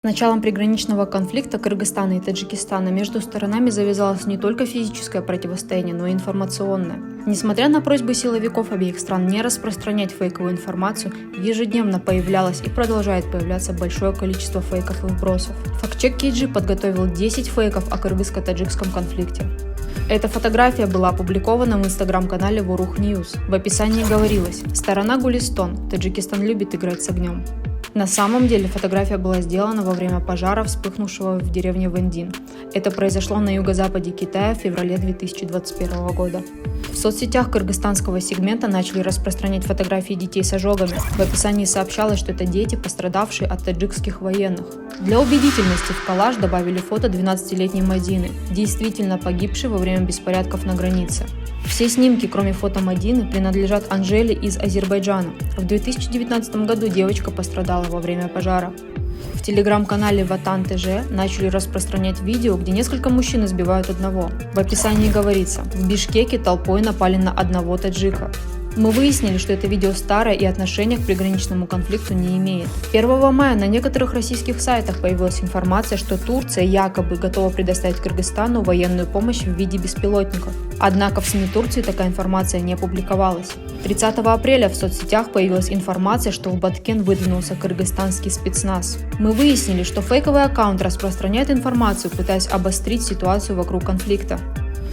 С началом приграничного конфликта Кыргызстана и Таджикистана между сторонами завязалось не только физическое противостояние, но и информационное. Несмотря на просьбы силовиков обеих стран не распространять фейковую информацию, ежедневно появлялось и продолжает появляться большое количество фейков и вбросов. Фактчек KG подготовил 10 фейков о кыргызско-таджикском конфликте. Эта фотография была опубликована в инстаграм-канале Ворух News. В описании говорилось: «Сторона Гулистон. Таджикистан любит играть с огнем». На самом деле фотография была сделана во время пожара, вспыхнувшего в деревне Вэндин. Это произошло на юго-западе Китая в феврале 2021 года. В соцсетях кыргызстанского сегмента начали распространять фотографии детей с ожогами. В описании сообщалось, что это дети, пострадавшие от таджикских военных. Для убедительности в коллаж добавили фото 12-летней Мадины, действительно погибшей во время беспорядков на границе. Все снимки, кроме фото Мадины, принадлежат Анжеле из Азербайджана. В 2019 году девочка пострадала во время пожара. В телеграм-канале Ватан ТЖ начали распространять видео, где несколько мужчин избивают одного. В описании говорится: в Бишкеке толпой напали на одного таджика. Мы выяснили, что это видео старое и отношения к приграничному конфликту не имеет. 1 мая на некоторых российских сайтах появилась информация, что Турция якобы готова предоставить Кыргызстану военную помощь в виде беспилотников. Однако в СМИ Турции такая информация не опубликовалась. 30 апреля в соцсетях появилась информация, что в Баткен выдвинулся кыргызстанский спецназ. Мы выяснили, что фейковый аккаунт распространяет информацию, пытаясь обострить ситуацию вокруг конфликта.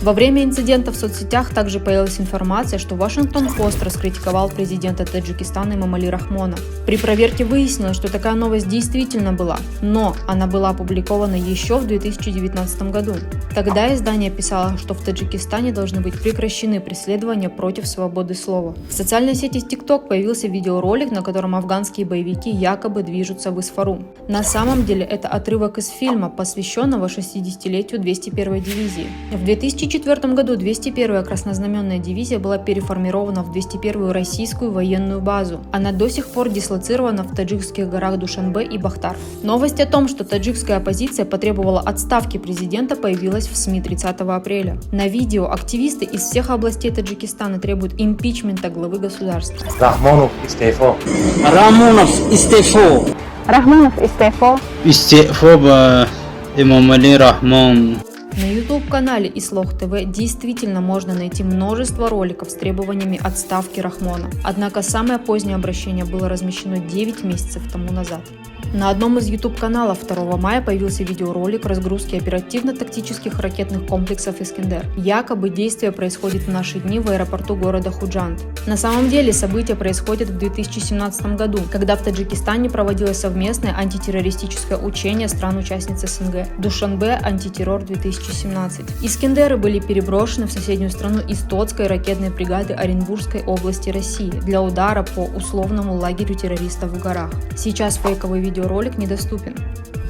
Во время инцидента в соцсетях также появилась информация, что Вашингтон-Пост раскритиковал президента Таджикистана Эмомали Рахмона. При проверке выяснилось, что такая новость действительно была, но она была опубликована еще в 2019 году. Тогда издание писало, что в Таджикистане должны быть прекращены преследования против свободы слова. В социальной сети TikTok появился видеоролик, на котором афганские боевики якобы движутся в Исфару. На самом деле это отрывок из фильма, посвященного 60-летию 201-й дивизии. В 2004 году 201-я краснознаменная дивизия была переформирована в 201-ю российскую военную базу. Она до сих пор дислоцирована в таджикских горах Душанбе и Бахтар. Новость о том, что таджикская оппозиция потребовала отставки президента, появилась в СМИ 30 апреля. На видео активисты из всех областей Таджикистана требуют импичмента главы государства. Рахмонов истефо. Рамонов истефо. Рахмонов истефо. Истефо Эмомали Рахмон. На YouTube-канале Ислох ТВ действительно можно найти множество роликов с требованиями отставки Рахмона. Однако самое позднее обращение было размещено 9 месяцев тому назад. На одном из YouTube-каналов 2 мая появился видеоролик разгрузки оперативно-тактических ракетных комплексов «Искандер». Якобы действие происходит в наши дни в аэропорту города Худжанд. На самом деле события происходят в 2017 году, когда в Таджикистане проводилось совместное антитеррористическое учение стран-участниц СНГ «Душанбе антитеррор 2017». «Искандеры» были переброшены в соседнюю страну из Тотской ракетной бригады Оренбургской области России для удара по условному лагерю террористов в горах. Сейчас фейковый видеоролик недоступен.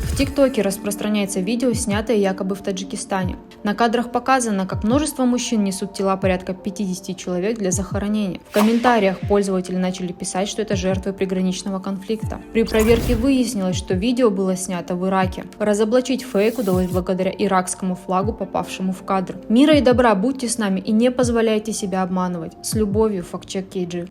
В ТикТоке распространяется видео, снятое якобы в Таджикистане. На кадрах показано, как множество мужчин несут тела порядка 50 человек для захоронения. В комментариях пользователи начали писать, что это жертвы приграничного конфликта. При проверке выяснилось, что видео было снято в Ираке. Разоблачить фейк удалось благодаря иракскому флагу, попавшему в кадр. Мира и добра, будьте с нами и не позволяйте себя обманывать. С любовью, Фактчек KG.